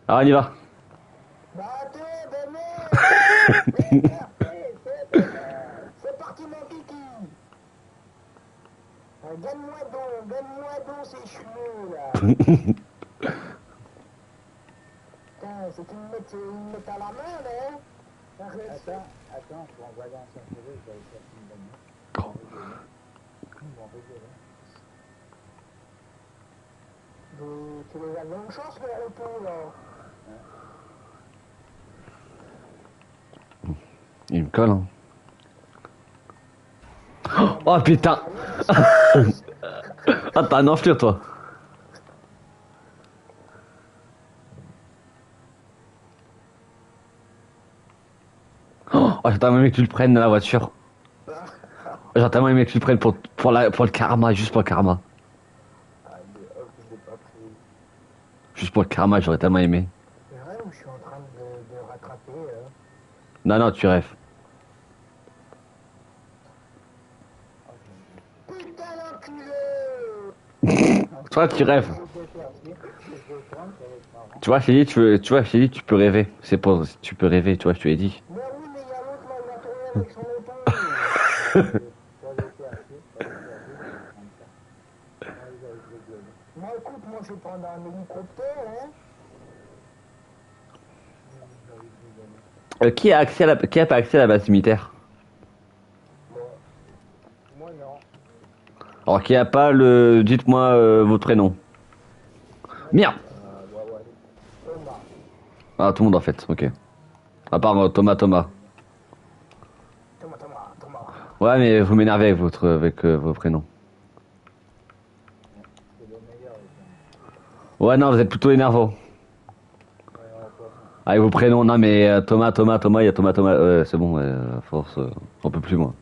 Ah, on y va. Battez, venez. C'est parti mon kiki. Donne-moi donc ces cheveux là. Putain, c'est qu'ils me mettent à la main là. Attends, pour envoyer dans son CV, je vais aller chercher une bagnole. Ils vont rigoler. Ils vont rigoler. Tu les as bonne chance le retour là. Il me colle, hein. Oh putain. Ah, t'as un enflure, toi. Oh, j'ai tellement aimé que tu le prennes dans la voiture. J'ai tellement aimé que tu le prennes pour le karma, juste pour le karma. Juste pour le karma, j'aurais tellement aimé. C'est vrai ou je suis en train de rattraper Non, non, tu rêves. Putain l'enculé. Toi, tu rêves. Je vais prendre, ça va être marrant. Tu vois, je t'ai dit, je t'ai dit, tu peux rêver. C'est pour, tu peux rêver, tu vois, je te l'ai dit. Mais oui, mais il y a l'autre là, il va tourner avec son auto. Ça va être assez, je vais prendre ça. Moi, ils vont rigoler. Moi écoute, moi je vais prendre un hélicoptère, hein. Qui a pas accès à la base militaire? Moi non. Alors, qui a pas le, dites-moi votre prénom. Merde. Thomas. Ah, tout le monde en fait, ok. À part Thomas. Thomas. Ouais, mais vous m'énervez avec vos prénoms. C'est le meilleur, les gens. Ouais, non, vous êtes plutôt énervant. Avec vos prénoms, non, mais Thomas, il y a Thomas. C'est bon, à force, on peut plus, moi.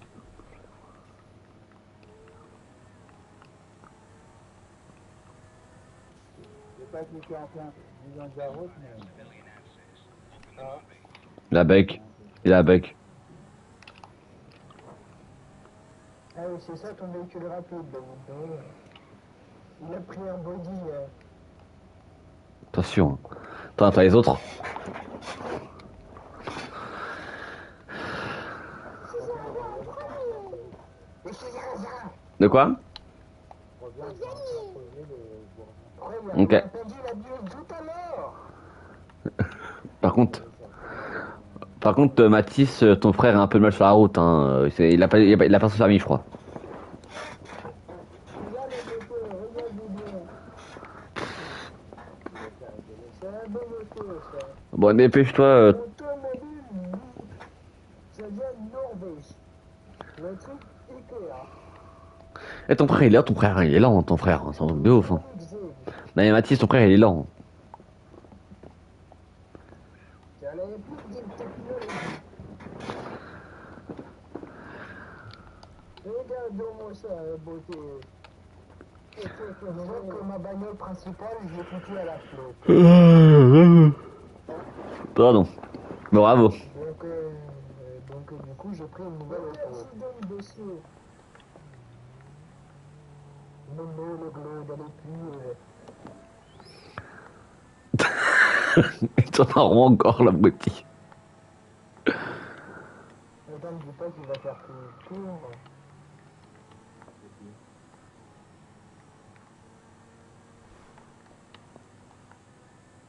Je sais pas cliquer en plein. Ils ont de la route, mais. Il a bec. Il a bec. Ah oui, c'est ça ton véhicule rapide, David. Il a pris un body. Attention. Attends, t'as les autres. Mais c'est rien. De quoi? Ok. On a perdu la bio tout à l'heure. Par contre, Mathis, ton frère a un peu de mal sur la route. Hein. Il a pas son permis, je crois. Regarde le moteur, regarde bien. C'est un beau moteur, ça. Bon, dépêche-toi. Automobile, ça vient de Norvège. Le truc Ikea. Et ton frère, il est là, ton frère, il est lent, ton frère. C'est un truc de ouf. Hein. Non, mais Mathis, ton frère, il est lent. C'est à l'époque d'une technologie. Regarde-moi ça, beauté. Je vois que ma bagnole principale, je l'ai foutue à la flotte. Pardon. Bravo. Donc du coup, j'ai pris une nouvelle auto. Nono, le glow, d'aller plus. Il t'en a vraiment encore la moitié. Attends, ne dis pas qu'il va faire tout le tour.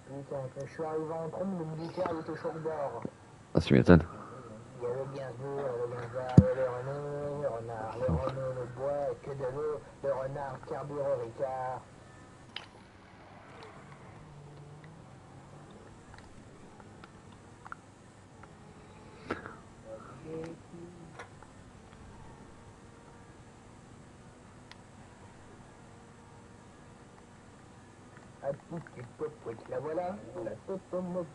Putain, quand je suis arrivé en trompe, le militaire il était sur bord. Ah, tu m'étonnes. Il y avait bien sûr le Linza, le Renault, le renard, le Renault, le bois, que de l'eau, le renard, carburant, Ricard. La petite popote, la voilà, la automobile.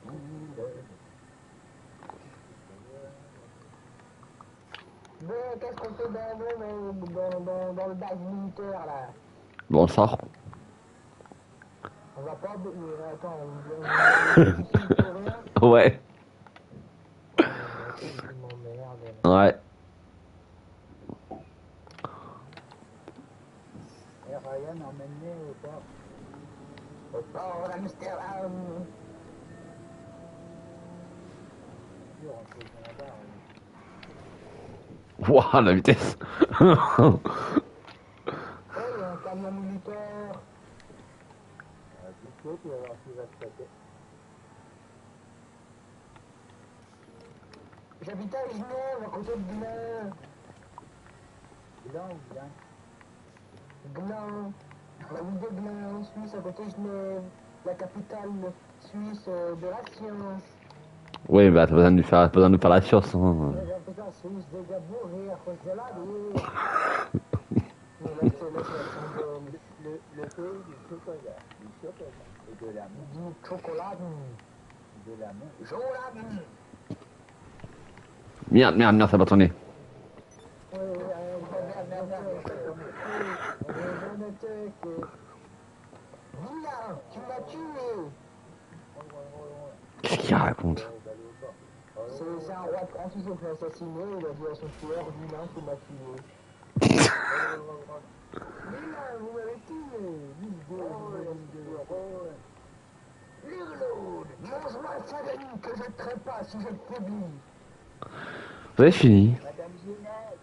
Bon, qu'est-ce qu'on fait dans le base militaire là? Bon, on sort. On va pas. Attends, on rien. Ouais. Il m'emmerde. Ouais. Et Ryan, emmène-les au port. Au port, Dehors Amsterdam. Sûr, on peut au Canada. Waouh, la vitesse. Oh, il y a un camion militaire. Du coup, tu vas voir s'il va se péter. J'habite à Genève, à côté de Gland. Blanc ou blanc? Gland. La ville de Gland, en Suisse, à côté de Genève. La capitale suisse de la science. Oui, bah t'as besoin de faire, pas besoin de faire la science. Hein. La capitale suisse des gabourés à cause de la vie. Mais là, c'est l'accent Le pays du chocolat. Du chocolat. Et de l'amour. du chocolat. De l'amour. Chocolat. Merde, merde, merde, ça va tourner. Villa, tu m'as tué. Qu'est-ce qu'il raconte? C'est un roi de France qui s'est fait assassiner. Il a dit à son tueur, Villa, tu m'as tué. Villa, vous m'avez tué. L'Irlande, mange-moi le salut que je ne traite pas si je te faiblis. Vous avez fini? Madame Ginette.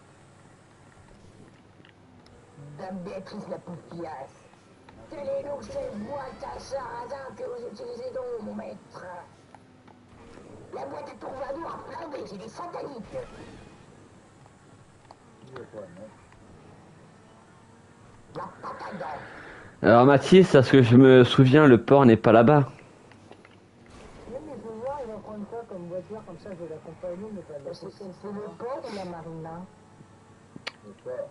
Dame Béatrice la poufiasse. Quelle est donc cette boîte à sarrasin que vous utilisez donc, mon maître? La boîte est tournoir flambée, c'est des sataniques. Il est pas net. La patate. Alors Mathis, à ce que je me souviens, le port n'est pas là-bas. Même les voir, il va prendre ça comme voiture, comme ça je vais l'accompagner, mais pas c'est le port ou la marina? Le port.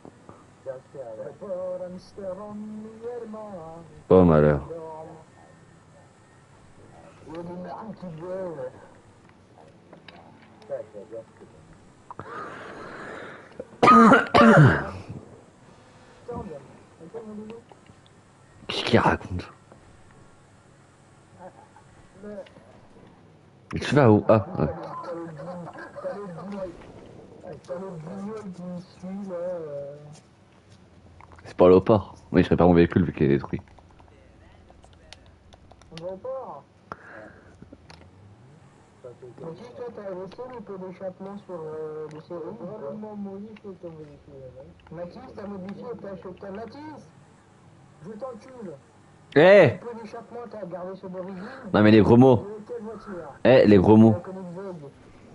Le port Amsterdam, Mierma. Oh malheur. Il y a des marins qui gueulent. Ça, j'adore ce que Attends, bien. Attends, mon loulou. Qu'est-ce qu'il raconte? Tu vas où? Ah, ouais. T'as le guignol qui me suit, là. C'est pas aller au port. Oui, je répare mon véhicule vu qu'il est détruit. On va au port. Mathis, toi, t'as laissé le pot d'échappement sur le série? Vraiment modifié ton véhicule. Mathis, t'as modifié ta Mathis, je t'encule. Eh! Le pot d'échappement, t'as gardé ce d'origine? Non mais les gros mots. De quelle voiture? Eh, les gros mots.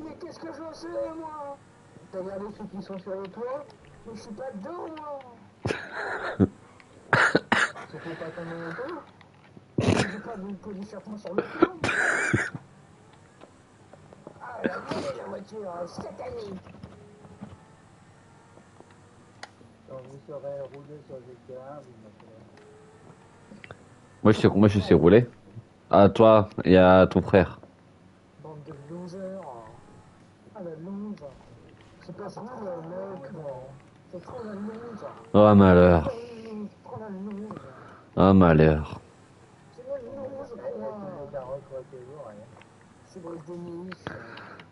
Mais qu'est-ce que j'en sais, moi? T'as regardé ceux qui sont sur le toit? Mais je suis pas dedans, moi. C'était pas ton auto? J'ai pas de pot d'échappement sur le toit. Ah, la gueule, la voiture, satanique. Quand vous serez roulé sur le terrain, vous me ferez. Moi je sais rouler. Ah toi, il y a ton frère. Bande de losers. Ah, la loose. C'est pas ça, le mec, moi. C'est trop la loose. Oh malheur. C'est trop la loose. Oh malheur. C'est la loose, quoi. Les carottes, quoi, toujours, rien. C'est Brice de Nice.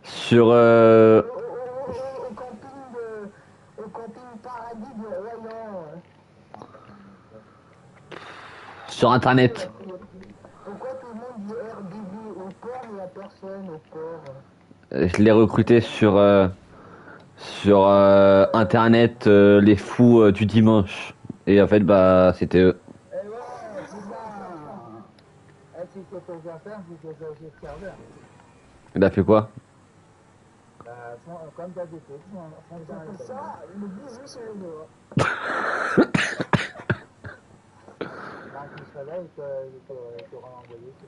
Sur Au camping paradis de Royan. sur internet. Pourquoi tout le monde dit Airbnb au port, mais la personne au port? Je l'ai recruté sur internet les fous du dimanche. Et en fait bah c'était eux. Eh ouais, c'est ça. Eh, si c'est tes affaires, c'est que j'ai serveur. Il a fait quoi? Comme d'habitude, C'est ça, le bisou sur le doigt. Quand tu seras là, il t'aura envoyé ça.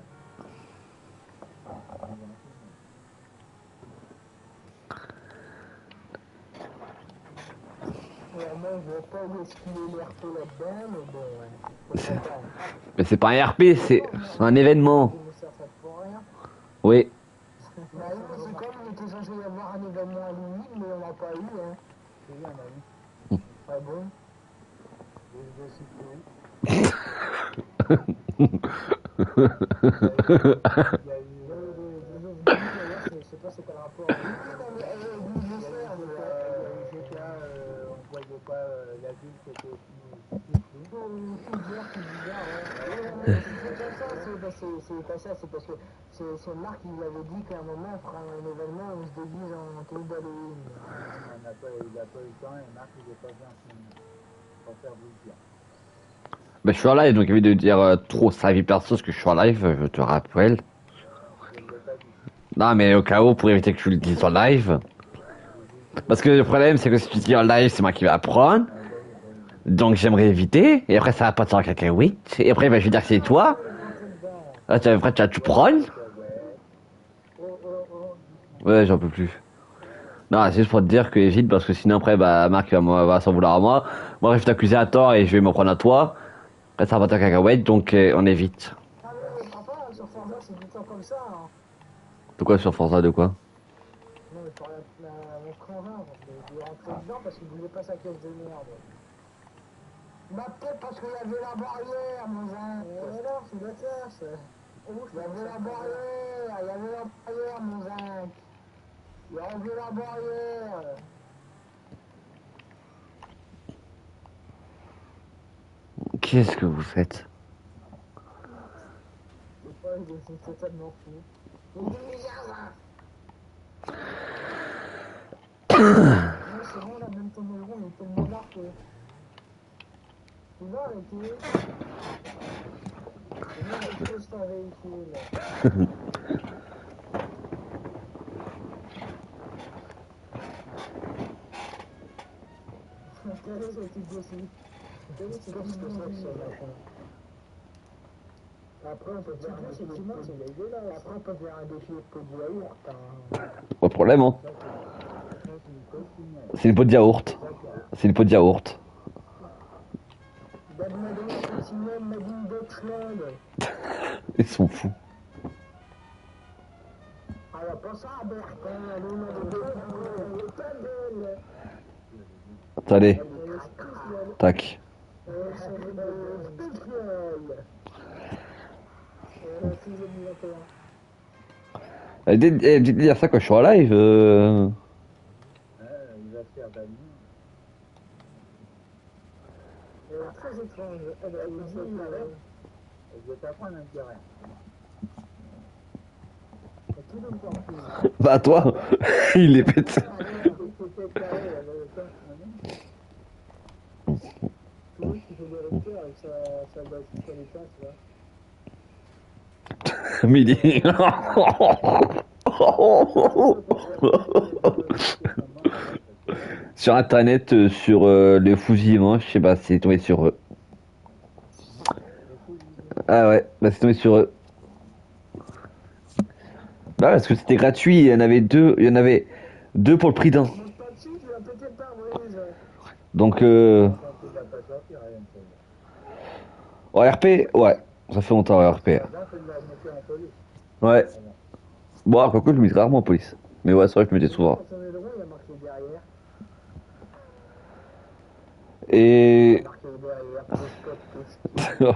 Moi, je vois pas où est-ce qu'il est l'RP là-dedans, mais bon, ouais. Faut s'entendre. Mais c'est pas un RP, c'est un événement. Il me sert ça pour rien. Oui. Bah oui, c'est comme il était censé y avoir un événement à Louis, mais on l'a pas eu, hein. C'est bien, on a eu. Ah bon? Je suis tout. Il y a eu D'ailleurs, je sais pas c'est quel rapport. Oui, non, mais GTA, on voyait pas la ville, c'était aussi C'est pas ça, c'est parce que c'est Marc qui nous avait dit qu'à un moment on fera un événement où on se déguise en tenue d'Halloween. Il n'a pas eu le temps et Marc il est pas bien en ce moment. Pour faire vous le dire. Bah, je suis en live, donc évite de dire trop sa vie perso, parce que je suis en live, je te rappelle. Je ne l'ai pas dit. Non, mais au cas où, pour éviter que tu le dises en live. Parce que le problème, c'est que si tu dis en live, c'est moi qui vais apprendre. Donc j'aimerais éviter. Et après, ça va partir en cacahuète. Et après, bah, je vais dire que c'est toi. Là, après, tu vas tout prendre. Ouais, j'en peux plus. Non, c'est juste pour te dire que évite, parce que sinon, après, bah, Marc va s'en vouloir à moi. Moi, je vais t'accuser à tort et je vais m'en prendre à toi. Après, ça va partir en cacahuète, donc on évite. Ah mais papa, sur Forza, c'est tout le temps comme ça. Hein. De quoi sur Forza, de quoi? Non, mais sur mon frangin, je lui rentrer dedans parce qu'il voulait pas sa caisse de merde. Bah peut-être parce qu'il y avait la barrière, mon zinc. Non, c'est de la classe. Il y avait la barrière, mon zinc. Il a enlevé la barrière. Qu'est-ce que vous faites? Je sais pas, il est totalement fou. Il dit bizarre, ouais, c'est bon, là, même ton neuron, il est tellement marqué. Tu vas arrêter. C'est bon, il pose ton véhicule. Quel est ce type aussi? Quel est ce type de machin? Après, on peut faire un défi Après, on peut faire un défi de pot de yaourt. Hein. Pas de problème, hein. C'est une peau de yaourt. C'est une peau de yaourt. Ils sont fous. Attendez. Tac. Dites dire ça quand je suis en live. Il va se faire bannir. Très étrange. Je vais t'apprendre un petit rien. Bah toi, il est pété. Midi. Sur internet, sur le fousillement, je sais pas, c'est tombé sur eux. Ah ouais, bah c'est tombé sur eux. Bah parce que c'était gratuit, il y en avait deux pour le prix d'un. Donc en RP, ouais, ça fait longtemps en RP. Ouais. Bon, quoique je me mets rarement en police. Mais ouais, c'est vrai que je me mettais souvent. Et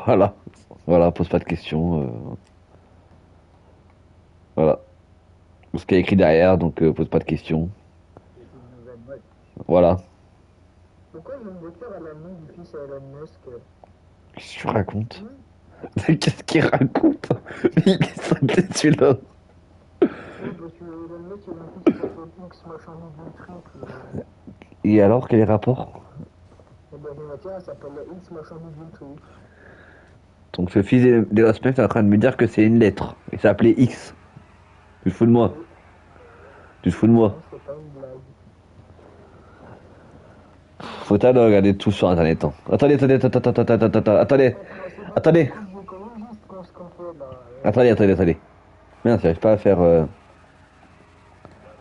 voilà. Voilà, pose pas de questions. Voilà. Ce qu'il y a écrit derrière, donc pose pas de questions. Voilà. Pourquoi il y a une voiture à la main du fils à Elon Musk? Qu'est-ce que tu racontes? Qu'est-ce qu'il raconte? Il est cinglé celui-là. Oui, parce que Elon Musk, il y a un fils qui s'appelle X, machin, du truc. Et alors, quel est le rapport? Et ben, une voiture, elle s'appelle X, machin, du truc. Donc ce fils d'Elon Musk est en train de me dire que c'est une lettre. Il s'appelait X. Tu te fous de moi? Tu te fous de moi? Non, c'est pas une blague. Faut t'aller regarder tout sur internet. Hein. Attendez. Attendez. Merde, j'arrive pas à faire.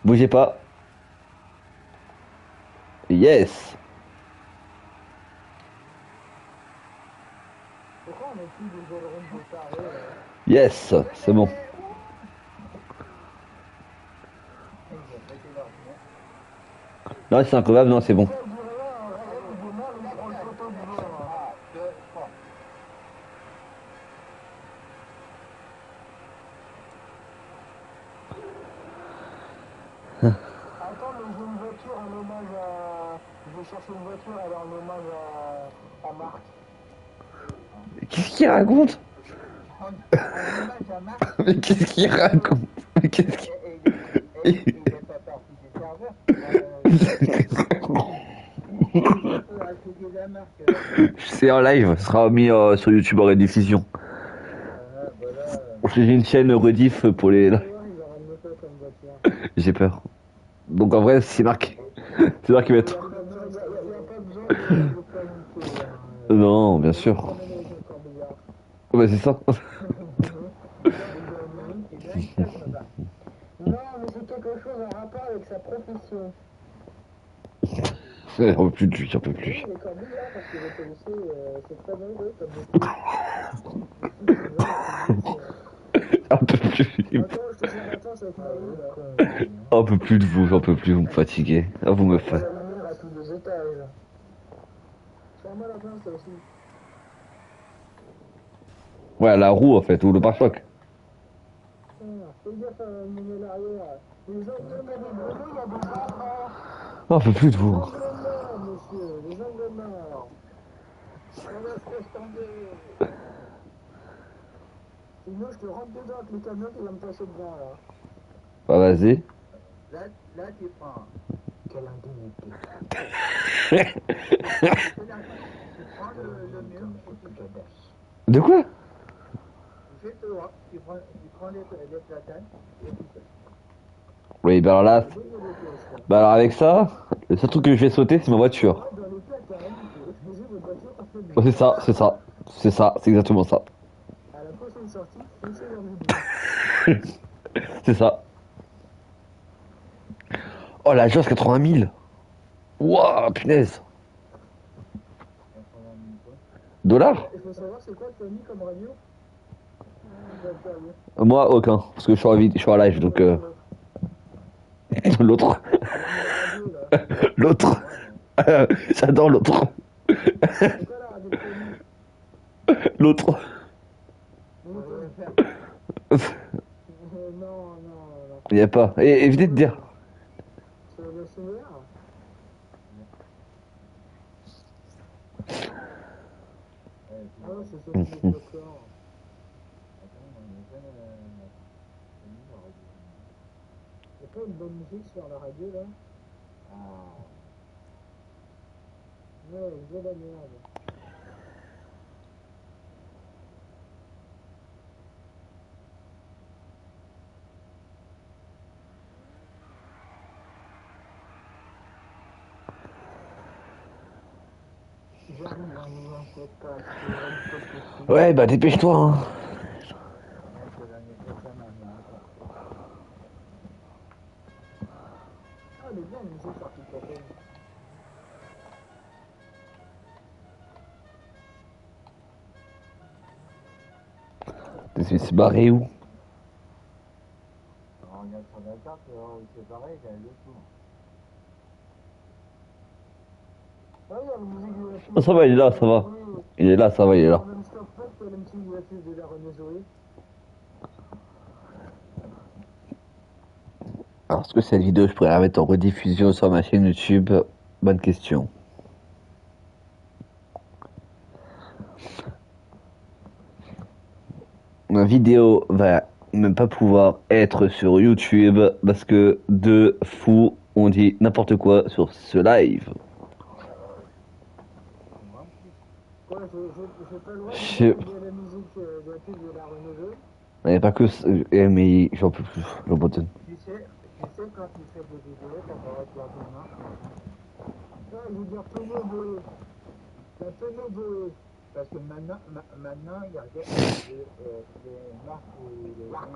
Bougez pas. Yes. Yes, c'est bon. Non, c'est incroyable, non, c'est bon. Attends, mais j'ai une voiture en hommage à vais chercher une voiture, elle est en hommage à Marc. Qu'est-ce qu'il raconte? En hommage à Marc. Mais qu'est-ce qu'il raconte? Mais qu'est-ce qu'il... Et il est pas parti des serveurs. C'est en live, ce sera mis sur YouTube en rediffusion. J'ai une chaîne rediff pour les... J'ai peur. Donc en vrai, c'est Marc. C'est Marc qui va être... Non, bien sûr. Bah c'est ça. Non, mais c'est quelque chose en rapport avec sa profession. J'en peux plus de lui, j'en peux plus. Les corbillards, parce que vous connaissez, c'est très dangereux comme métier. J'en peux plus. Attends, je te sers attends, ça va être marié, là. J'en peux plus de vous, j'en peux plus, vous me fatiguez. Ah, vous me On faites. va venir à tous les étages. Ferme-moi la pince, là aussi. Ouais, la roue en fait, ou le pare-choc. Fais gaffe à mener l'arrière. Les angles morts, il y a des grenouilles, il y a des enfants. J'en peux plus de Les vous. angles morts, monsieur, les angles morts. On va se laisse tomber. Sinon, je te rentre dedans avec le camion qui va me passer devant, là. Bah vas-y. Là, tu prends. Quelle indignité. Tu prends le mur et tu te baisses. De quoi? Tu fais le droit, tu prends les platanes et tu fais. Oui, bah alors là... Bah alors avec ça, le seul truc que je vais sauter, c'est ma voiture. Dans les platanes, excusez votre voiture parce que Oh, c'est ça, c'est ça. C'est ça, c'est exactement ça. à la prochaine sortie, foncez dans le bus. C'est ça. Oh la Joss 80 000. Wouah, punaise. Dollars? Il faut savoir c'est quoi que t'as mis comme radio. Moi, aucun. Parce que je suis je suis en live, donc... L'autre. L'autre. J'adore l'autre. C'est quoi la radio que t'as mis? L'autre. Non. Il y a pas. Et évitez de dire. C'est le CR. Ah ouais, c'est celui qui est d'accord. Y'a pas une bonne musique sur la radio là? Ouais, une vraie la merde. J'arrive en ayant cette passe, Ouais, bah dépêche-toi, hein. Ah, elle est bien la musique sur TikTok. Tu se barré où? On regarde sur la carte, c'est pareil, il y a le tour. Ah oui, la musique de la fille. Oh, ça va, il est là, ça va. Il est là, ça va, il est là. Même stop, la musique de la fille de la René Zoé. Alors, est-ce que cette vidéo, je pourrais la mettre en rediffusion sur ma chaîne YouTube? Bonne question. Ma vidéo va même pas pouvoir être sur YouTube parce que deux fous ont dit n'importe quoi sur ce live. Quoi, j'ai pas le droit de Je- regarder la musique de la fille de la René Zoé? Il n'y a pas que... mais j'en peux plus, j'abandonne. Tu sais, quand tu fais des vidéos, t'as pas le droit de faire des mains. Non, je veux dire tenez Zoé. La tenez Zoé. Parce que maintenant, il y a des marques ou les marques.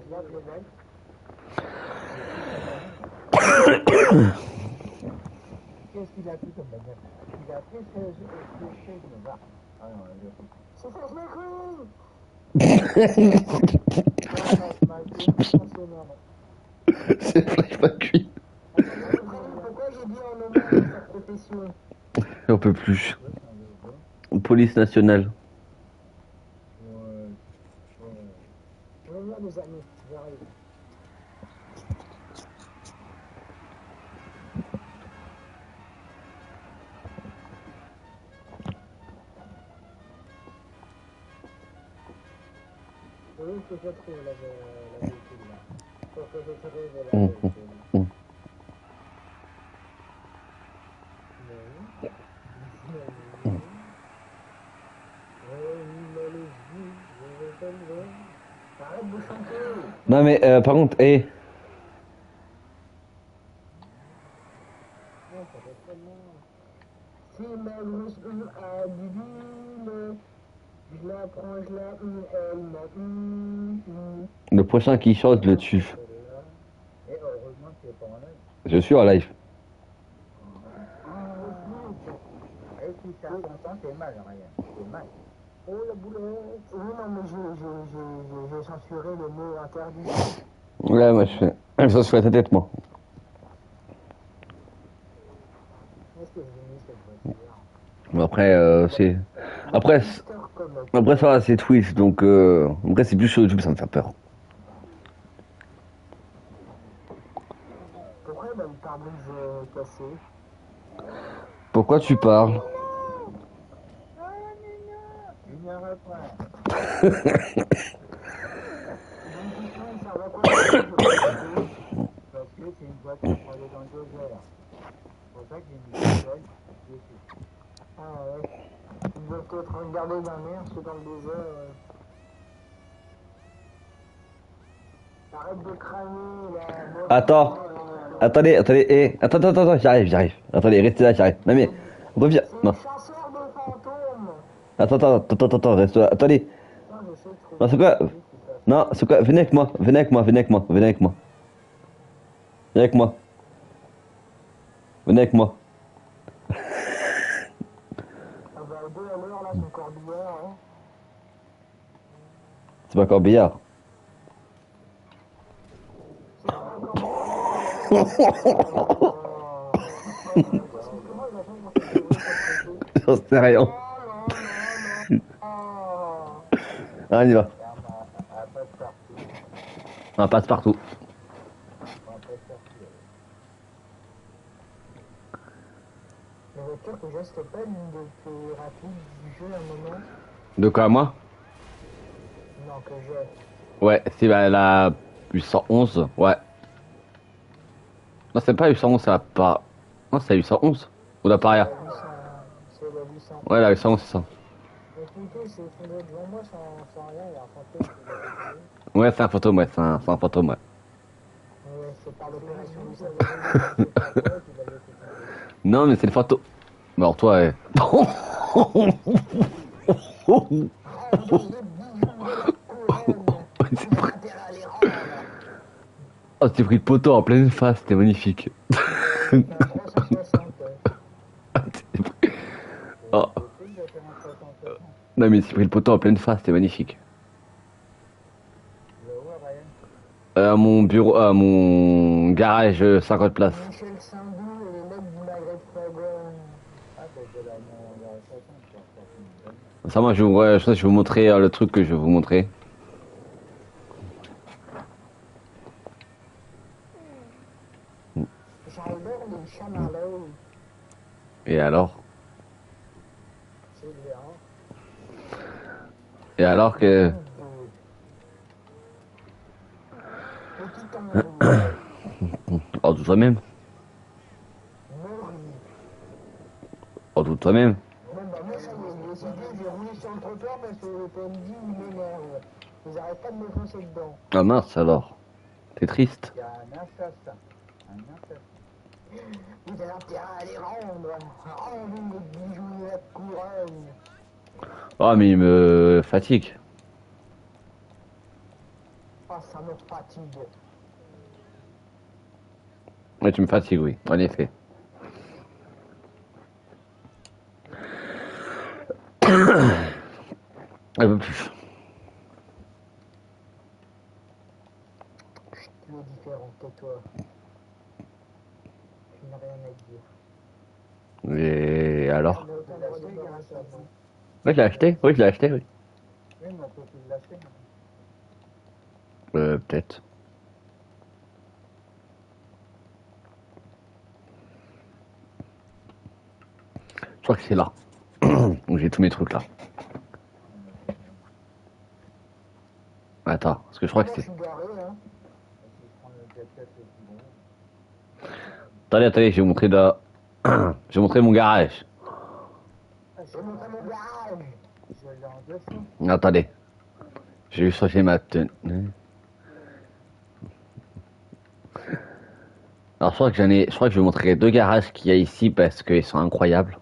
Regarde les mecs. Qu'est-ce qu'il a pris comme bagnole? Il a pris ce de va. Ah non, c'est Flash McQueen. C'est Flash McQueen. Pourquoi j'ai dit en hommage à sa profession? J'en peux plus. Police nationale. Reviens les amis, j'arrive. je trouve la véhicule là. Faut que je trouve la Hum, véhicule. hum. Arrête de chanter. Non mais par contre, hé, Non, ça fait tellement. Si ma grosse a du bile, je la prends, je la elle m'a le prochain qui chante, je le tue. Et heureusement que tu es pas en live. Je suis en live. Et si ça t'entend, c'est mal, rien. C'est mal. Oh la boulette. Oui, non, mais j'ai censuré le mot interdit. Ouais, moi je fais. Ça se fait la tête, moi. Est-ce que j'ai mis cette voiture? Mais après, c'est. Après, après ça, va, c'est Twitch, donc après, c'est plus sur YouTube, ça me fait peur. Pourquoi il a le pare-brise cassé? Pourquoi tu parles? Il y a un refrain. Donc, il sert à quoi le pare-brise? Parce que c'est une voiture pour aller dans le désert. C'est pour ça que j'ai mis le seul dessus. Ah ouais. Ils doivent être regardés dans la mer, c'est dans le désert. Arrête de crâner là. Attends. Attendez, attendez, attends, j'arrive. Attendez, restez là, j'arrive. Non mais, reviens. C'est Non. le chasseur de fantômes. Attends, reste là. Attendez. Non, j'essaie de trouver Non, c'est quoi? des trucs qui passent. Non, c'est quoi? Venez avec moi. Venez avec moi. Venez avec moi. Venez avec moi. Ah bah 2 à l'heure là, son corbillard, hein. C'est pas Corbillard. Comment il a fait pour se trouver cette photo? J'en sais rien. Oh. Allez, on y va. Elle passe partout. On passe partout. On passe partout. La voiture que j'ai, c'était pas l'une des plus rapides du jeu à un moment? De quoi, moi? Non, que j'ai. Ouais, c'est la 811. Ouais. Non, c'est pas 811, ça va pas. Non, c'est la 811. Ou la Paria. C'est la 800. Ouais, la 811, c'est ça. Le photo s'est effondré devant moi sans rien, il y a un fantôme qui l'a fait. Ouais, c'est un fantôme, ouais. C'est un fantôme, ouais. Ouais, c'est par l'opération du Saint-Denis. Non, mais c'est le fantôme. Mais alors, toi, ouais. Oh, t'es pris le poteau en pleine face, c'était magnifique. Oh. Non, mais t'es pris le poteau en pleine face, c'était magnifique. À mon bureau, à mon garage, 50 places. Michel Sardou et les mecs du Maghreb Fagon. Ah, ben de la Ça, moi, je vais vous montrer le truc que je vais vous montrer. J'adore les chamallows. Et alors? C'est bien. Et alors que. Petit kangourou. Oh, de toi-même. Mori. Oh, de toi-même. Bon, bah, moi, ça y est, j'ai décidé, j'ai roulé sur le trottoir parce que le PNJ, il m'énerve. Ils arrêtent pas de me foncer dedans. Ah mince alors. T'es triste. Il y a un assassin. Un assassin. Vous avez intérêt à les rendre. Rendez les bijoux et la couronne. Oh, mais il me fatigue. Ah, ça me fatigue. Ouais, tu me fatigues, oui, en effet. Un peu plus. Tu es différent, tais-toi. Tu n'as rien à dire. Et alors? Mais autant le redire, il y a un savon. Oui, je l'ai acheté, oui. Oui, mais on peut plus l'acheter. Peut-être. Je crois que c'est là. Où j'ai tous mes trucs là. Attends, parce que je crois que Moi, je c'est... suis garé, hein. Si je prends le 4x4 le plus gros. Attendez, attendez, je vais vous montrer là. Je vais vous montrer mon garage. Ah, Je vais montrer mon garage. je l'ai en dessous. Attendez. Je vais changer ma tenue. Alors je crois que je crois que je vais vous montrer les deux garages qu'il y a ici parce qu'ils sont incroyables.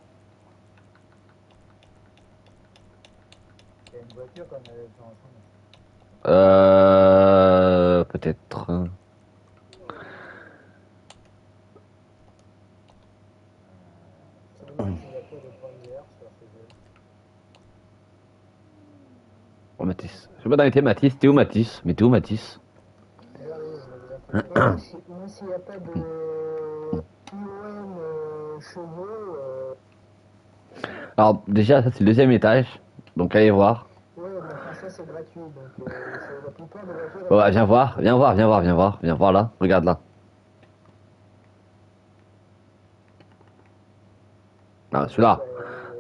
Il y a une voiture qu'on avait fait ensemble. Peut-être. Je me demande s'il n'y a pas de points vert sur ces deux. Oh Mathis. Je sais pas t'es Mathis. T'es où Mathis? Mais t'es où Mathis? Moi, s'il n'y a pas de IOM chevaux, Alors déjà ça c'est le deuxième étage. Donc allez voir. ouais, mais enfin, ça c'est gratuit. Donc, c'est la plupart des voitures. Bon, bah, viens voir, viens voir, viens voir, viens voir. Viens voir là. Regarde là. Ah, celui-là.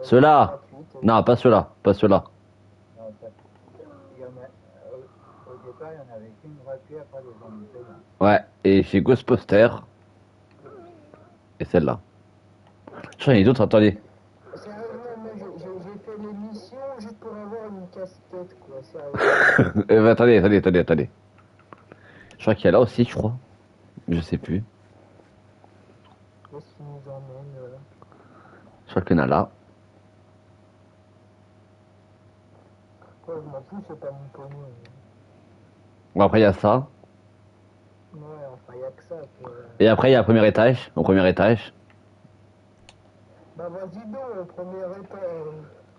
Celui-là. Non, pas celui-là. Pas celui-là. Non, ça, il y en a, au départ, il n'y en avait qu'une gratuite, après les gens étaient là. Ouais. Et chez Ghostposter. Et celle-là. Je crois qu'il y en a d'autres, attendez. Sérieusement, moi j'ai fait l'émission juste pour avoir une casquette, quoi. Sérieusement. Bah, attendez. Je crois qu'il y a là aussi, je crois. Je sais plus. Qu'est-ce qui nous emmène Je crois qu'il y en a là. Quoi, je m'en fous, c'est pas mon pognon. Bon, après il y a ça. Ouais, enfin, il y a que ça. Quoi. Et après il y a le premier étage. Au premier étage. Bah, vas-y donc, le premier étage.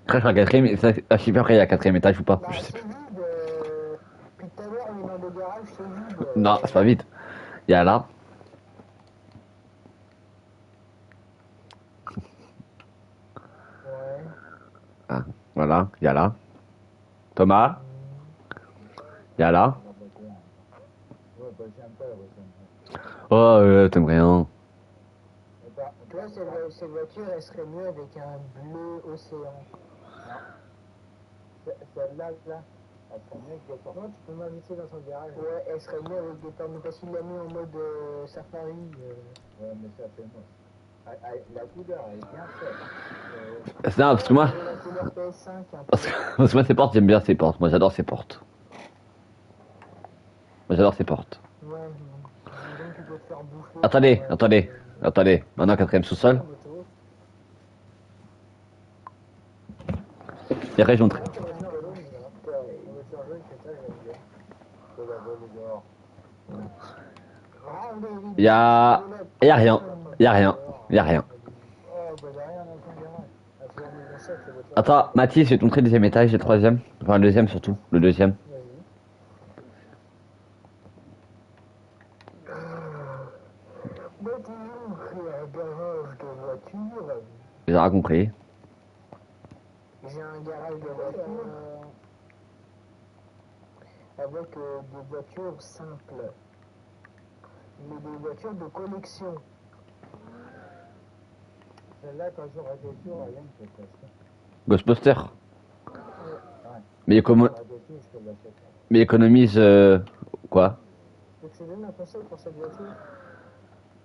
Après je crois quatrième. Je sais plus après il y a quatrième étage ou pas. Bah, Je sais c'est plus. vide. Depuis tout à l'heure, on est dans le garage, c'est vide. Non, c'est pas vite. Il y a là. Ouais. Ah, voilà. Il y a là. Thomas. Il y a là. La voiture. Ouais, bah, j'aime pas la voiture. Oh, t'aimes rien. Et bah, Tu vois, cette voiture, elle serait mieux avec un bleu océan. celle-là, là, elle serait mieux que des Non, tu peux m'inviter dans son garage. Ouais, elle serait mieux avec des panneaux parce qu'il l'a mis en mode safari. Ouais, mais ça fait moche. La couleur, elle est bien faite. Non, parce que moi. La couleur PS5 un peu. Parce que moi ces portes, j'aime bien ces portes. Moi j'adore ces portes. Moi j'adore ces portes. Ouais, donc tu peux te faire bouffer. Attendez. Maintenant quatrième sous-sol. Et après je montre. Y a rien. Y a rien. Y a rien. Oh, bah, il n'y a rien dans ton garage. Ah, c'est la maison 7, c'est votre Attends, Mathis, je vais te montrer le deuxième étage et le troisième. Enfin, le deuxième surtout. Le deuxième. Moi, toujours, j'ai un garage de voiture. J'ai rien compris. J'ai un garage de voiture avec des voitures simples. Mais des voitures de collection. Celle-là, quand j'aurai des tours, rien ne peut passer. Ghostbuster. Ouais. Mais, J'aurai des tours, je te l'achète. mais économise. Quoi? Et tu donnes un conseil pour cette voiture?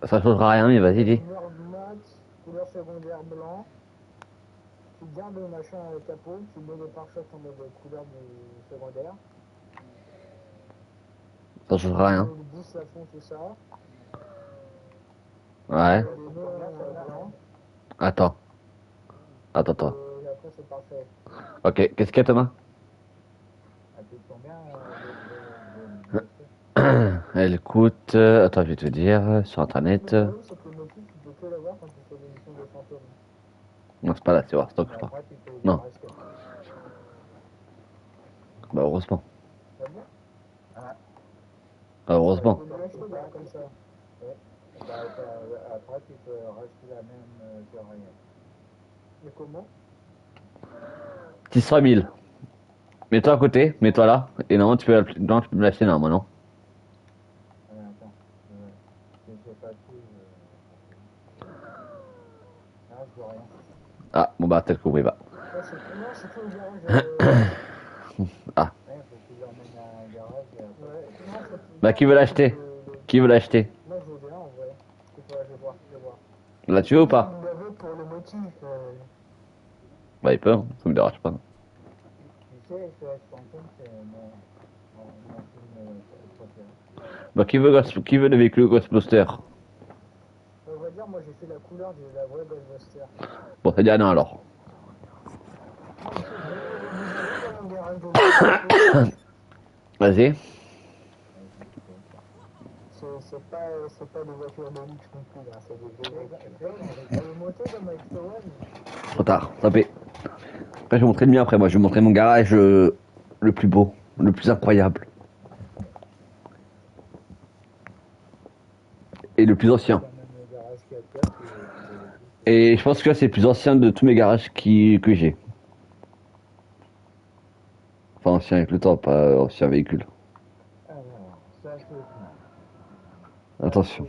Ça changera rien, mais vas-y, dis. Couleur mat, couleur secondaire blanc. Tu gardes le machin à capot, tu mets le pare-choc en mode couleur du secondaire. Ça changera rien. Le 10 à fond, tout ça. Ouais. Les nœuds blancs. Attends. Et après, c'est parfait. Ok, qu'est-ce qu'il y a, Thomas? Elle coûte combien Elle coûte. Attends, je vais te dire. Sur internet. Le problème, c'est que le motif, tu peux que l'avoir quand tu fais l'émission de fantômes. Non, c'est pas là, c'est voir stock, je crois. Après, tu peux Non. le racheter. Bah, heureusement. Ça va bien? Bah, heureusement. Tu peux l'acheter, là, comme ça. Bah, après, tu peux racheter la même que rien. Mais comment? 600 000. Mets-toi à côté, mets-toi là. Et normalement, tu peux me l'acheter normalement, non? Attends. Je sais pas tout. Ah, je vois rien. Ah, bon bah, peut-être que oui, bah. Ouais, non, c'est tout le garage. Ah. Ouais, faut que tu l'emmènes à un garage. Bah, qui veut l'acheter? Qui veut l'acheter? Moi, je veux bien, en vrai. Je vais voir, je vais voir. Là, tu veux ou pas? Il l'avait pour le motif. Bah, il peut, hein, ça me dérange pas. Tu sais, Flash Phantom, c'est mon film préféré. Bah, qui veut le véhicule Ghostbuster? On va dire, moi, j'ai fait la couleur de la vraie Ghostbuster. Bon, c'est Diana alors. Vas-y. C'est pas des voitures de luxe non plus, là. C'est des véhicules. Elle est montée dans ma X1. Trop tard, tapé. Après, je vais montrer le mien après. Moi, je vais montrer mon garage le plus beau, le plus incroyable. Et le plus ancien. Et je pense que là, c'est le plus ancien de tous mes garages que j'ai. Enfin, ancien avec le temps, pas ancien véhicule. Alors, ça c'est bien. Attention.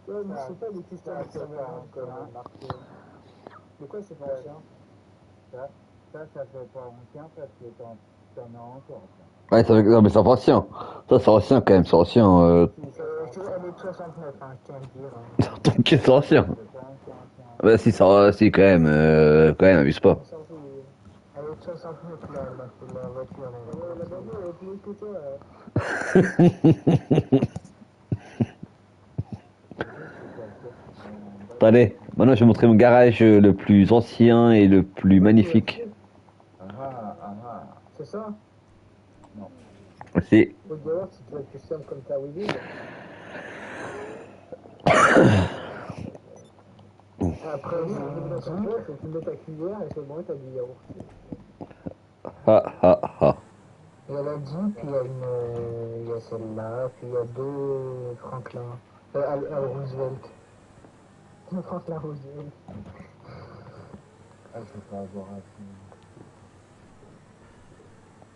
Ouais, mais c'est pas des questions de savoir encore marqué. De quoi c'est pas ancien? Ça fait pas ancien parce que t'en as encore. Ouais, non, mais c'est pas ancien. Ça, c'est ancien quand même, c'est ancien. Elle est de 69, hein, je tiens à le dire. Donc, c'est ancien. Bah, si, si, quand même, abuse pas. Elle est de 69, la voiture. La bagnole, elle est plus haute que toi. Allez, maintenant, je vais montrer mon garage le plus ancien et le plus magnifique. C'est ça? Si. Faut d'abord si tu veux custom comme ta Wii. Après, faut que tu mets ta cuillère et c'est bon, t'as du yaourt. Ha. Il y a la Jeep, il y a celle-là, puis il y a deux Franklin. Roosevelt. Franklin Roosevelt. Ah, je vais pas avoir assez.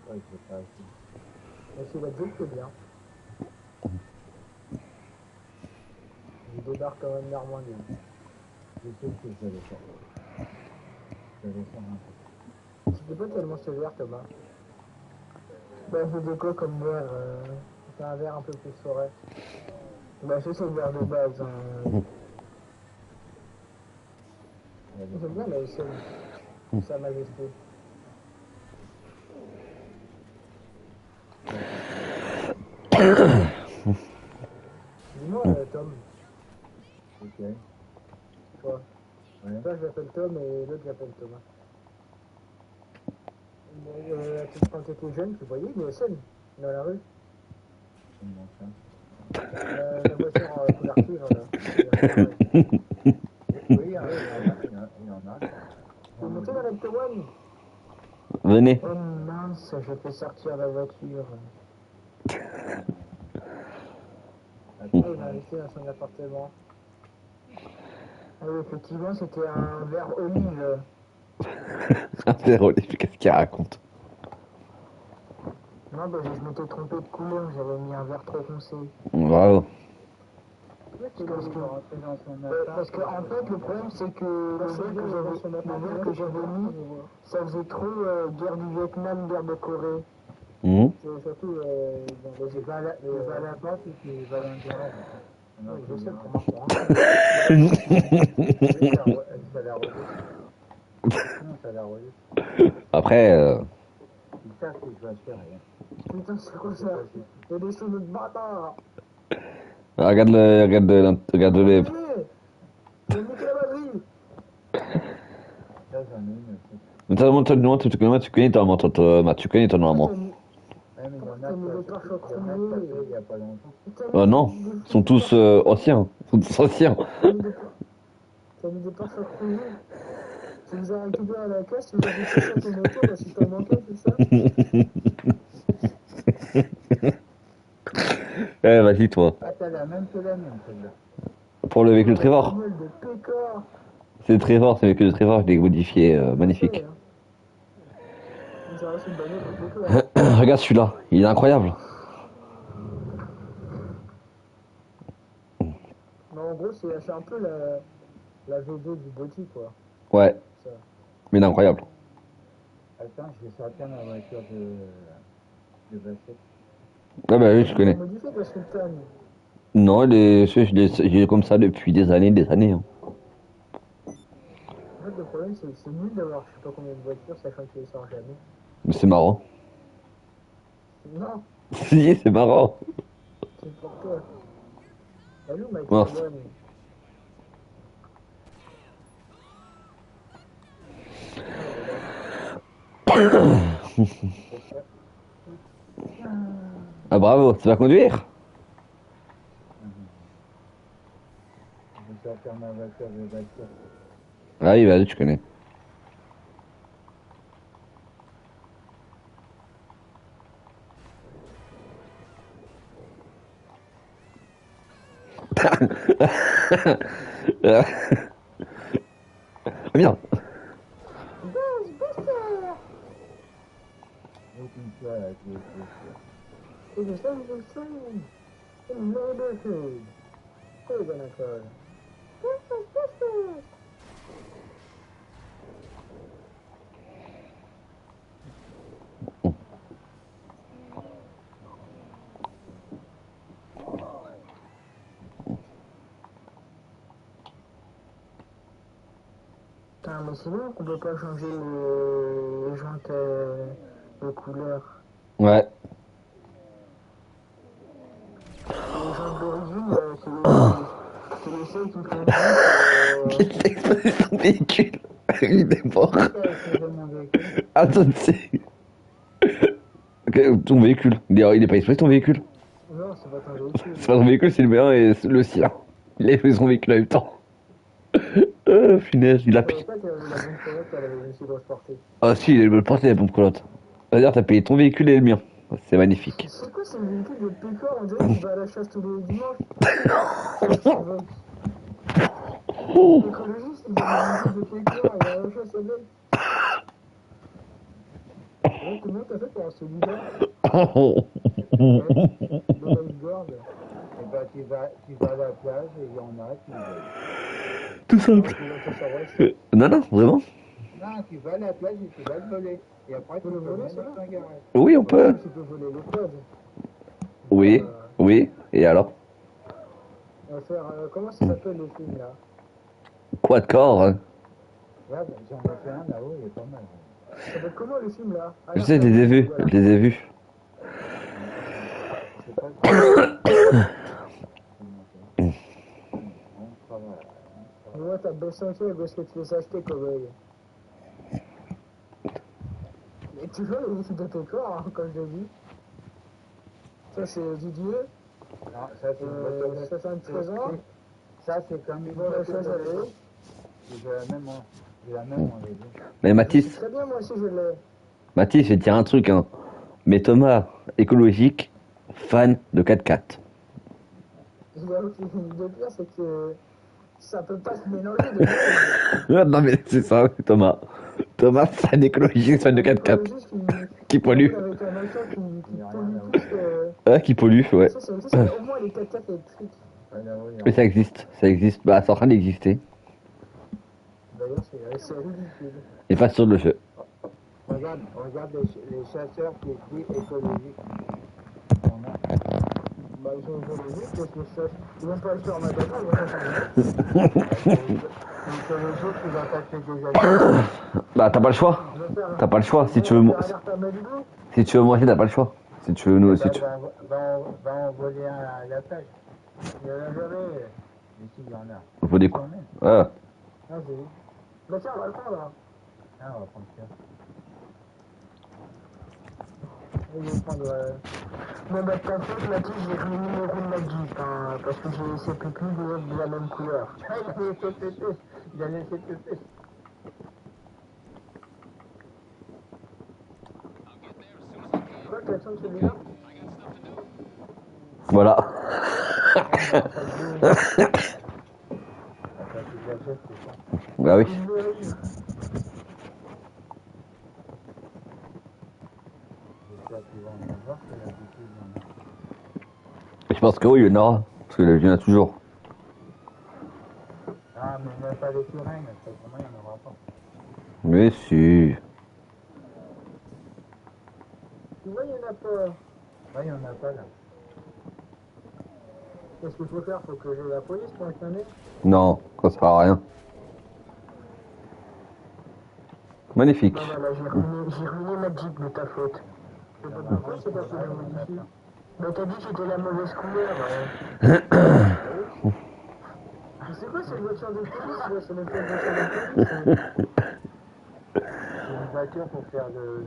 Ouais, je vais pas assez. Mais c'est la Jeep qui est bien. Il débarque quand même Normandie. Je sais que je vais le faire. Je vais le faire un peu. C'était pas tellement sévère, Thomas. Bah, c'était quoi comme verre c'est un verre un peu plus forêt. Bah, c'est le verre de base. J'aime bien la SM. Sa Majesté. Dis-moi, Tom. Ok. Toi. Ouais. Toi, je l'appelle Tom et l'autre, j'appelle Thomas. Quand t'étais jeune, tu voyais une SM dans la rue? Comment ça? La voiture en couverture, là. Oui, il y en a. Tu es monté dans la P1? Venez. Oh mince, je fais sortir la voiture. Ah, il m'a laissé dans son appartement. Ah oui, effectivement, c'était un verre olive. Qu'est-ce qu'il raconte? Non, bah, je m'étais trompé de couleur, j'avais mis un verre trop foncé. Bravo. Parce que en fait, le problème, c'est que le verre que j'avais mis, ça faisait trop guerre du Vietnam, guerre de Corée. C'est surtout les Valapa et les Valindéens. Oui, je sais comment Ça l'a relou. Après, Ils savent que je vais faire rien. Putain, c'est quoi ça? Il y a des choses de bâtard. regarde le. Il a niqué la batterie. Là, j'en ai une. Tu connais ton normalement. Tu connais ton normalement. Ouais, mais il y en a il y a pas longtemps. Non, ils sont tous anciens. Ils sont tous anciens. T'as mis des pare-chocs rouillés. Tu les as récupérés à la caisse, tu les as fait sur ton moto, parce que t'en manquais, c'est ça? Ouais, vas-y, toi. Ah, t'as la même que la mienne, celle-là. Pour le véhicule Trevor. C'est le Trevor, c'est le véhicule de Trevor, je l'ai modifié, magnifique. Regarde celui-là, il est incroyable. Non, en gros, c'est un peu la V2 du Boti, quoi. Ouais. Ça. Mais incroyable. Attends, je vais sortir ma voiture de basket. Ah bah oui, je connais. Modifié ta Sultan. Non, j'ai comme ça depuis des années, des années. Hein. En fait, le problème, c'est que c'est nul d'avoir je sais pas combien de voitures, sachant que tu les sors jamais. Mais c'est marrant. Non, Si, c'est marrant. c'est pour toi. Elle est où ma Non, carbone? Ah, elle est là. Ah bravo, tu vas conduire? Je vais sortir ma voiture de basket. Ah oui, vas-y, tu connais. Bien. Ghostbuster! Aucune fois, là, je vais It is over soon in the neighborhood. Who are you gonna call? Ghostbusters! Putain, mais c'est bon qu'on peut pas changer les jantes de couleur. Ouais. Les jantes d'origine, c'est les seuls qui font juste. Il t'a explosé son véhicule. Il est mort. exposer mon véhicule. Attends, c'est... Ok, ton véhicule. Il est pas explosé ton véhicule. Non, c'est pas ton véhicule. C'est pas ton véhicule, c'est le mien et le sien. Il a explosé son véhicule en même temps. Finesse, il a Je savais payé. pas qu'il y avait la bonne collègue qu'elle avait une si grosse portée. Ah si, il me porté la bombe colotte. C'est-à-dire, t'as payé ton véhicule et le mien. C'est magnifique. C'est quoi ce véhicule de pécor? On dirait qu'il va à la chasse tous les dimanches. L'écologiste, il a un véhicule de pécor, il va à la chasse à l'œil. Ouais, comment t'as fait pour avoir celui-là? Le lifeguard. Et bah, tu vas à la plage et il y en a qui veulent. Tout simple. Tu vas te savoir, Non, non, vraiment. Non, tu vas à la plage et tu vas le voler. Et après, tu le peux voler, mettre ça dans un garage. Oui, on peut. Tu peux voler le code. Oui, oui. Et alors? On va faire, comment ça s'appelle le film là? Quoi de corps hein. Là, j'en ai fait un là-haut, il est pas mal. Ça s'appelle comment le film là? Ah, Je non, sais, je ça, les ai vus. voilà. Je les ai vus. C'est pas on travaille. Moi, t'as baissé un peu parce que tu les as achetés, Cowboy. Mais tu vois, les véhicules de pécor, hein, comme je l'ai dit. Ça, c'est Didier. Non, ça c'est une voiture de 73 ans. Ça c'est comme une Bon, voiture ça, j'avais. J'ai la même en les deux. Mais Mathis, Très bien, moi aussi, je l'ai. Mathis, je vais te dire un truc. Hein. Mais Thomas, écologique, fan de 4x4. Il y a aussi le pire, c'est que ça peut pas se mélanger de Non, mais c'est ça, Thomas. Thomas, fan écologique, fan de 4x4. Qui pollue. Avec un machin qui pollue plus que. Ah, qui pollue, ouais. Ça, c'est au moins les 4x4 électriques. Ouais, là-haut, il y a- Mais ça existe, ça existe. Bah, c'est en train d'exister. D'ailleurs, c'est ridicule. Et pas sur le jeu. Regarde les chasseurs qui écrivent écologique. On a- Bah, ils sont écologiques parce que ça. Ils vont pas le faire en magasin, ils vont pas faire C'est le jour qui va t'acheter des achetés. Bah, t'as pas le choix. T'as pas le choix. Si tu veux, si tu veux manger, t'as pas le choix. Si tu veux, nous, si tu... Va en voler un à la plage. Il y en a jamais. Ici, il y en a. Faut des coups. Ah. Ah, c'est. Bah, tiens, on va le prendre là. Ah, on va prendre ça. Je vais prendre. Non, bah, ta faute, Mathis, j'ai pris le numéro de la Jeep, hein, parce que c'est plus de la même couleur. Ah, il a laissé péter. Il a laissé péter. Quoi, tu attends celui-là? Voilà. Bah oui. Je pense que oui, il y en aura. Parce qu'il y en a toujours. Ah, mais même pas les sirènes, parce que vraiment, il n'y en aura pas. Mais si. Tu vois, il n'y en a pas. Ouais, il n'y en a pas là. Qu'est-ce qu'il faut faire? Faut que j'aille à la police pour réclamer? Non, ça sert à rien. Magnifique. Bah voilà, j'ai ruiné ma Jeep de ta faute. C'est pas pourquoi c'est pas fait de modifier. Bah t'as dit que c'était la mauvaise couleur. Mais c'est quoi cette voiture de police là? C'est même pas une voiture de police. C'est une voiture pour faire le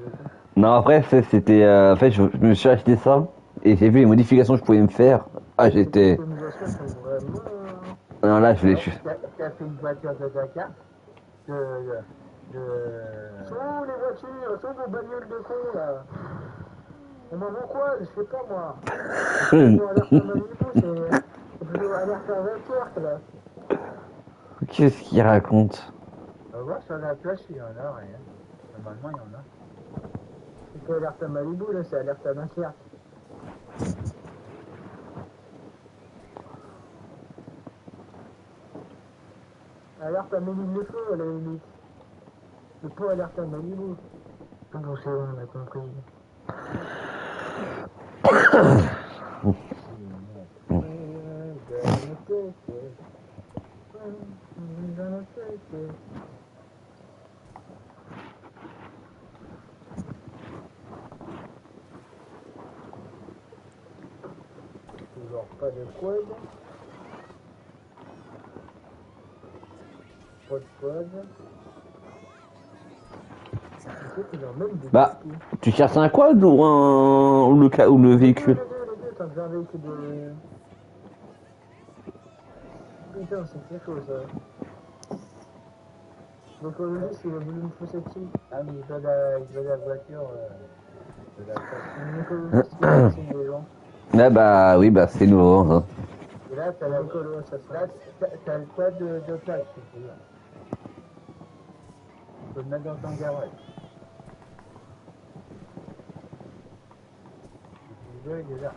Non, après, c'était. En fait, je me suis acheté ça et j'ai vu les modifications que je pouvais me faire. Ah, Ces j'étais. customisations sont vraiment... Non, là, je l'ai. T'as fait une voiture de Dakar de... Sont où les voitures? Sont vos bagnoles de con là? On m'en vend quoi? Je sais pas moi. C'est pour alerte à Malibu, c'est plutôt alerte à Dunkerque là. Qu'est-ce qu'il raconte? On va voir sur la plage s'il y en a rien. Normalement, il y en a. C'est pas alerte à Malibu là, c'est alerte à Dunkerque. Alerte à Ménil-le-Feu à la limite. C'est pas alerte à Malibu. Bon c'est bon, on a compris. Toujours pas de quad. Pas de quad. Tu sais qu'ils en mettent des Bah, disques. tu cherches un quad ou ou le véhicule? Les deux, t'as besoin d'un véhicule de... Putain, c'est quelque chose ça. L'écologiste, il a voulu me pousser dessus. Ah, mais il veut la voiture de la plage. L'écologiste, il a poussé les gens. Ah bah oui, bah c'est nouveau. Hein. Et là, t'as L'écolo, ça se là, t'as le quad de plage, si tu veux. Tu peux le mettre dans ton garage. Si tu veux, il est là.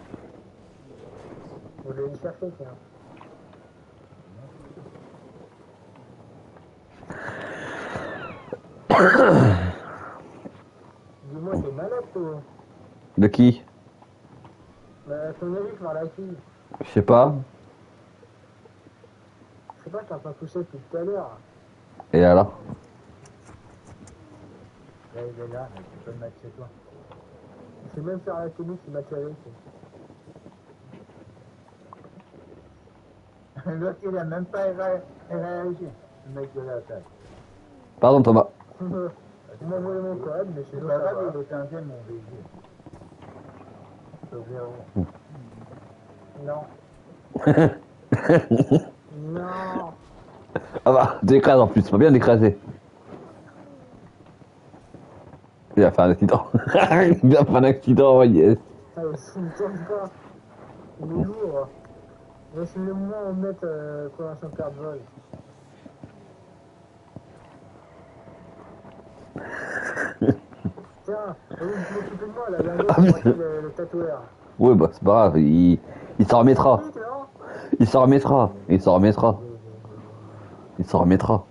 Faut aller le chercher, tiens. Dis-moi, t'es malade, toi. De qui? Bah, ton avis, par la fille. Je sais pas. Je sais pas, je t'ai pas poussé depuis tout à l'heure. Et alors? Là, il est là, mais tu peux le mettre chez toi. Je sais même faire la tenue, tu m'as tiré. L'autre, il a même pas réagi, le mec de la plage. Pardon Thomas. Tu m'as envoyé mon code, mais C'est sinon pas ça grave, va. il est teindé, mon véhicule. Au zéro. Non. Non. Ah bah, t'écrases en plus, c'est pas bien d'écraser. Il a fait un accident. Il a fait un accident, yes. Allez, ça ne tourne pas. Il est lourd. C'est le moment où on met convention carte vol. Tiens, au lieu de m'occuper de moi, là, il y a un gars qui m'a pris le tatoueur. Ouais bah c'est pas grave, il s'en remettra. Oui, tu vois. Il s'en remettra. Il s'en remettra. Il s'en remettra.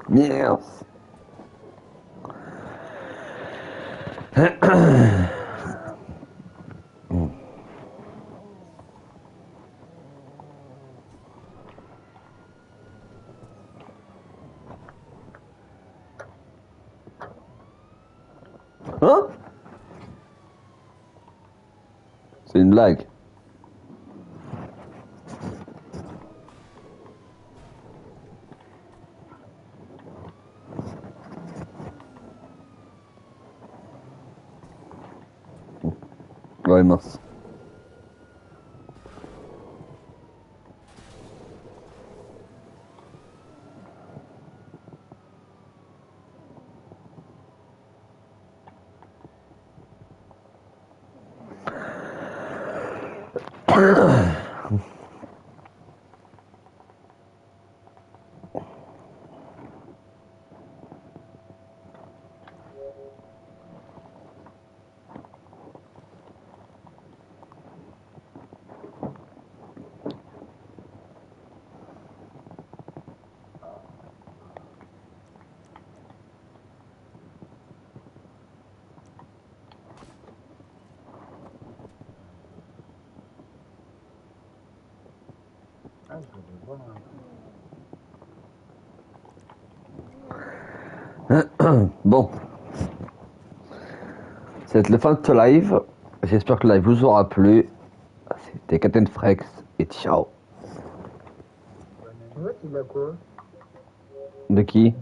Merde. Hein? C'est une blague. Ouais mince. Bon. C'est le fin de ce live. J'espère que le live vous aura plu. C'était Captain Frex et ciao. Ouais, tu l'as quoi? De qui?